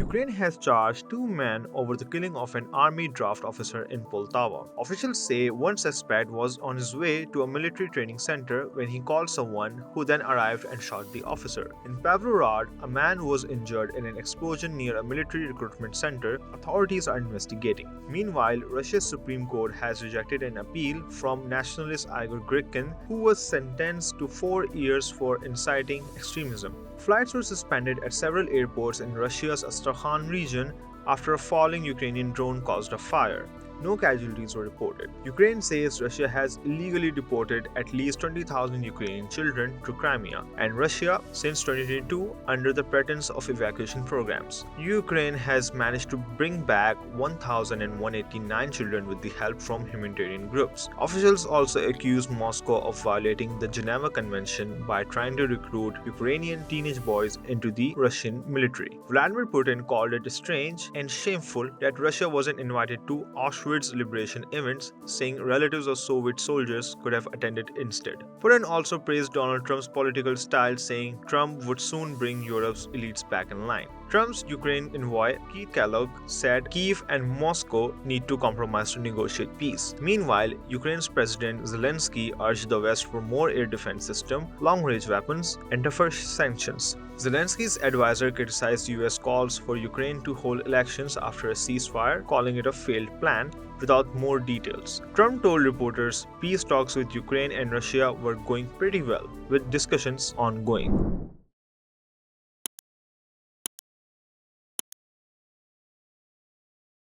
Ukraine has charged two men over the killing of an army draft officer in Poltava. Officials say one suspect was on his way to a military training center when he called someone who then arrived and shot the officer. In Pavlograd, a man was injured in an explosion near a military recruitment center. Authorities are investigating. Meanwhile, Russia's Supreme Court has rejected an appeal from nationalist Igor Girkin, who was sentenced to 4 years for inciting extremism. Flights were suspended at several airports in Russia's Astrakhan region after a falling Ukrainian drone caused a fire. No casualties were reported. Ukraine says Russia has illegally deported at least 20,000 Ukrainian children to Crimea, and Russia since 2022 under the pretense of evacuation programs. Ukraine has managed to bring back 1,189 children with the help from humanitarian groups. Officials also accused Moscow of violating the Geneva Convention by trying to recruit Ukrainian teenage boys into the Russian military. Vladimir Putin called it strange and shameful that Russia wasn't invited to Auschwitz liberation events, saying relatives of Soviet soldiers could have attended instead. Putin also praised Donald Trump's political style, saying Trump would soon bring Europe's elites back in line. Trump's Ukraine envoy, Keith Kellogg, said Kyiv and Moscow need to compromise to negotiate peace. Meanwhile, Ukraine's President Zelenskyy urged the West for more air defense system, long-range weapons, and tougher sanctions. Zelensky's advisor criticized US calls for Ukraine to hold elections after a ceasefire, calling it a failed plan, without more details. Trump told reporters peace talks with Ukraine and Russia were going pretty well, with discussions ongoing.